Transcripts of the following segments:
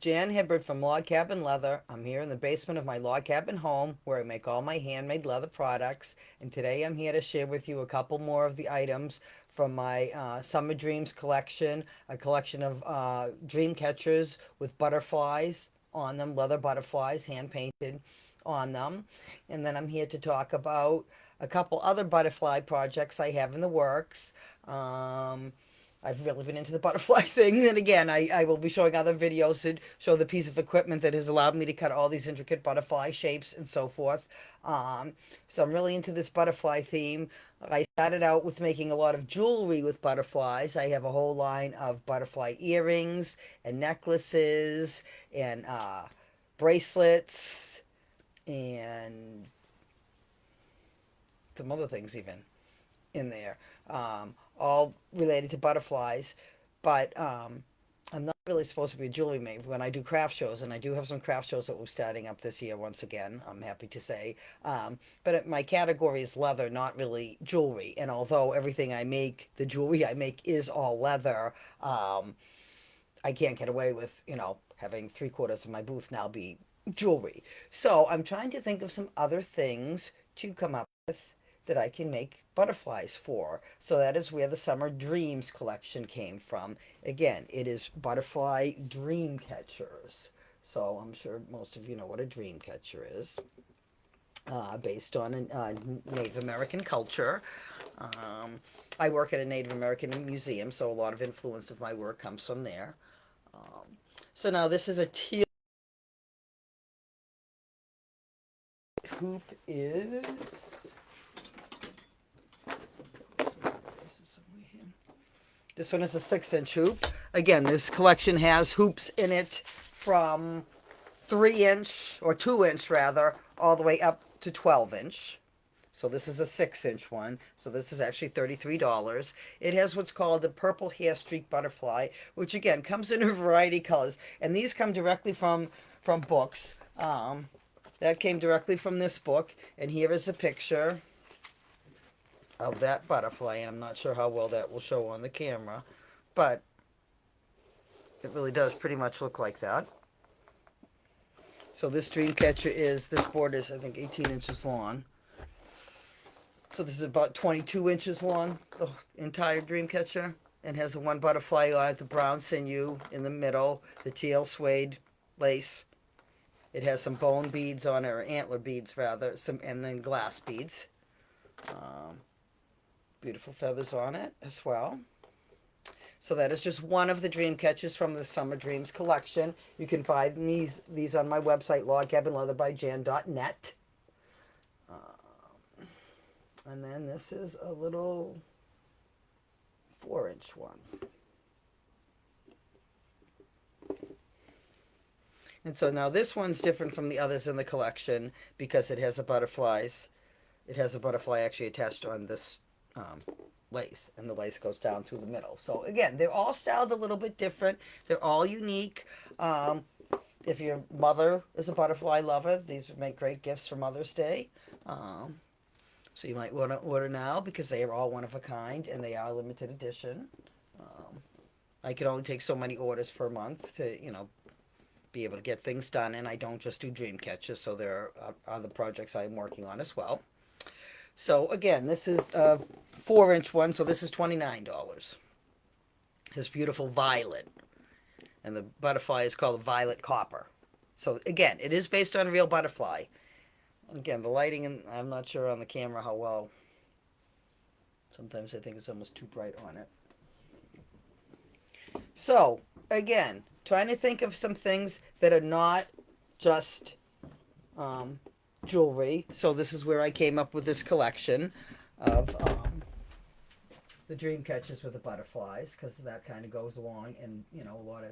Jan Hibbert from Log Cabin Leather. I'm here in the basement of my log cabin home where I make all my handmade leather products. And today I'm here to share with you a couple more of the items from my Summer Dreams collection, a collection of dream catchers with butterflies on them, leather butterflies, hand painted on them. And then I'm here to talk about a couple other butterfly projects I have in the works. Um, I've really been into the butterfly thing. And again, I will be showing other videos that show the piece of equipment that has allowed me to cut all these intricate butterfly shapes and so forth. Um, so I'm really into this butterfly theme. I started out with making a lot of jewelry with butterflies. I have a whole line of butterfly earrings and necklaces and bracelets and some other things even in there, all related to butterflies. But I'm not really supposed to be a jewelry maker when I do craft shows, and I do have some craft shows that we're starting up this year once again, I'm happy to say. But my category is leather, not really jewelry. And although everything I make, the jewelry I make is all leather, I can't get away with, having three-quarters of my booth now be jewelry. So I'm trying to think of some other things to come up with that I can make butterflies for. So that is where the Summer Dreams collection came from. Again, it is butterfly dream catchers. So I'm sure most of you know what a dream catcher is. Based on Native American culture. Um, I work at a Native American museum, so a lot of influence of my work comes from there. Um, so now this is a teal hoop is. This one is a 6-inch hoop. Again, this collection has hoops in it from 3-inch or 2-inch rather, all the way up to 12-inch. So this is a 6-inch one. So this is actually $33. It has what's called a purple hair streak butterfly, which again comes in a variety of colors. And these come directly from books. That came directly from this book. And here is a picture of that butterfly. And I'm not sure how well that will show on the camera, but it really does pretty much look like that. So this dream catcher this board is I think 18 inches long. So this is about 22 inches long, the entire dream catcher, and has the one butterfly on it, the brown sinew in the middle, the teal suede lace. It has some bone beads on it, or antler beads rather, and then glass beads. Um, Beautiful feathers on it as well. So that is just one of the dream catchers from the Summer Dreams collection. You can find these on my website, logcabinleatherbyjan.net. And then this is a little 4-inch one. And so now this one's different from the others in the collection because it has It has a butterfly actually attached on this lace, and the lace goes down through the middle. So again, they're all styled a little bit different. They're all unique. If your mother is a butterfly lover, these would make great gifts for Mother's Day. So you might want to order now because they are all one of a kind and they are limited edition. Um, I can only take so many orders per month to, be able to get things done, and I don't just do dream catches, so there are other projects I'm working on as well. So again, this is a 4-inch one, so this is $29. This beautiful violet, and the butterfly is called violet copper. So again, it is based on a real butterfly. And again, the lighting, and I'm not sure on the camera how well. Sometimes I think it's almost too bright on it. So again, trying to think of some things that are not just jewelry. So this is where I came up with this collection of the dream catches with the butterflies, because that kind of goes along, and a lot of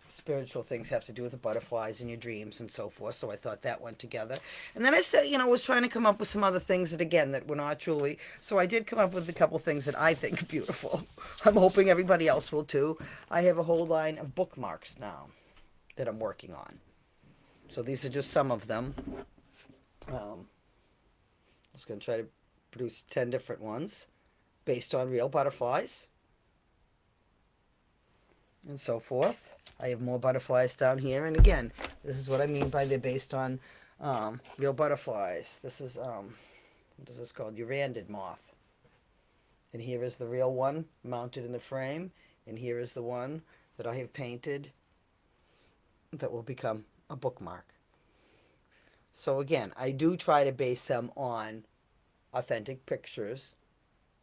spiritual things have to do with the butterflies and your dreams and so forth. So I thought that went together. And then I said, was trying to come up with some other things that, again, that were not jewelry. So I did come up with a couple things that I think are beautiful. I'm hoping everybody else will too. I have a whole line of bookmarks now that I'm working on. So these are just some of them. I was going to try to produce 10 different ones based on real butterflies. and so forth. I have more butterflies down here, and again, this is what I mean by they're based on real butterflies. This is what is called? Urantid Moth. And here is the real one mounted in the frame, and here is the one that I have painted that will become a bookmark. So again, I do try to base them on authentic pictures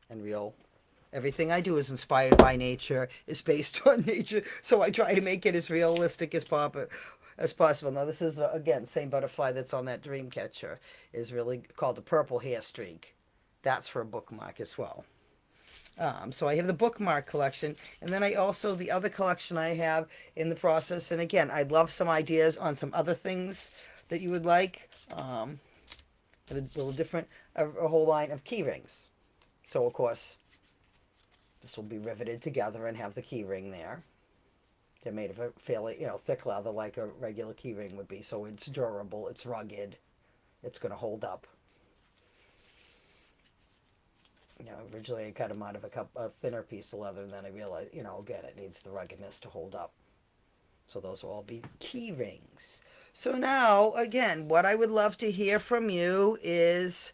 and real. Everything I do is inspired by nature, is based on nature, so I try to make it as realistic as possible. Now this is, again, same butterfly that's on that dream catcher, is really called the purple hair streak. That's for a bookmark as well. So I have the bookmark collection, and then I also, the other collection I have in the process, and again, I'd love some ideas on some other things that you would like. A little different, a whole line of key rings. So of course, this will be riveted together and have the key ring there. They're made of a fairly, thick leather like a regular key ring would be, so it's durable, it's rugged, it's going to hold up. Originally I cut them out of a thinner piece of leather, and then I realized, again, it needs the ruggedness to hold up. So those will all be key rings. So now, again, what I would love to hear from you is,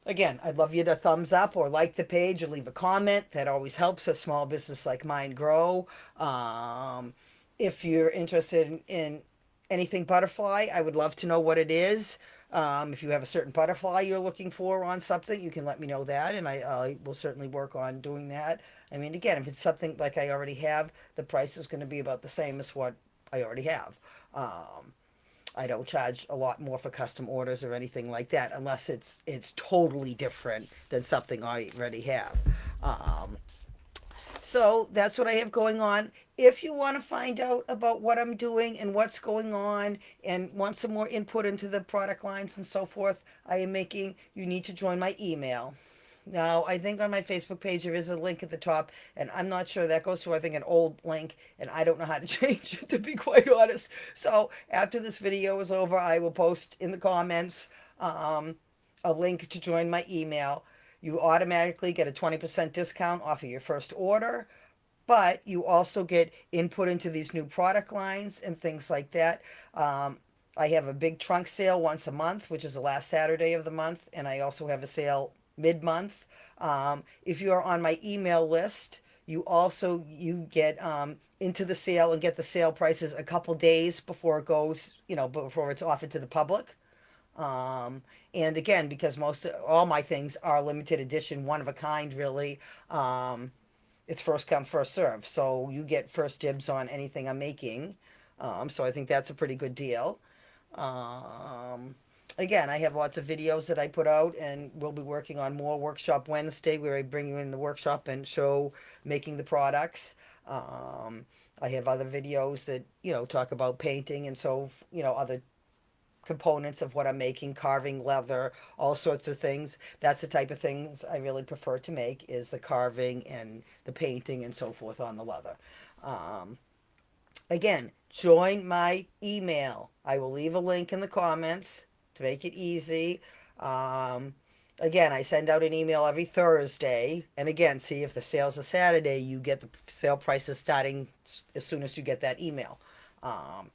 again, I'd love you to thumbs up or like the page or leave a comment. That always helps a small business like mine grow. If you're interested in anything butterfly, I would love to know what it is. If you have a certain butterfly you're looking for on something, you can let me know that, and I will certainly work on doing that. I mean, again, if it's something like I already have, the price is going to be about the same as what I already have. I don't charge a lot more for custom orders or anything like that, unless it's totally different than something I already have. Um, so that's what I have going on. If you want to find out about what I'm doing and what's going on and want some more input into the product lines and so forth I am making, you need to join my email. Now, I think on my Facebook page there is a link at the top, and I'm not sure. That goes to, I think, an old link, and I don't know how to change it, to be quite honest. So after this video is over, I will post in the comments a link to join my email. You automatically get a 20% discount off of your first order, but you also get input into these new product lines and things like that. I have a big trunk sale once a month, which is the last Saturday of the month, and I also have a sale mid-month. If you are on my email list, you get into the sale and get the sale prices a couple days before it goes, before it's offered to the public. And again, because all my things are limited edition, one of a kind, really. It's first come, first serve. So you get first dibs on anything I'm making. So I think that's a pretty good deal. Um, Again, I have lots of videos that I put out, and we'll be working on more Workshop Wednesday, where I bring you in the workshop and show making the products. I have other videos that, talk about painting and so, other components of what I'm making, carving leather, all sorts of things. That's the type of things I really prefer to make, is the carving and the painting and so forth on the leather. Um, Again, join my email. I will leave a link in the comments to make it easy. Um, Again, I send out an email every Thursday. And again, see, if the sale's a Saturday, you get the sale prices starting as soon as you get that email. Um,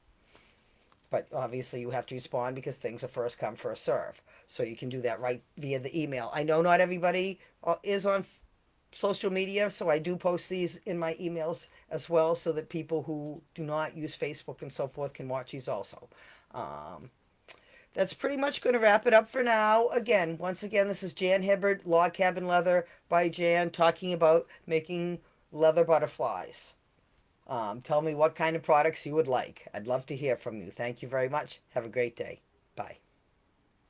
but obviously you have to respond, because things are first come, first serve. So you can do that right via the email. I know not everybody is on social media, so I do post these in my emails as well, so that people who do not use Facebook and so forth can watch these also. Um, that's pretty much going to wrap it up for now. Once again, this is Jan Hibbert, Log Cabin Leather by Jan, talking about making leather butterflies. Tell me what kind of products you would like. I'd love to hear from you. Thank you very much. Have a great day. Bye.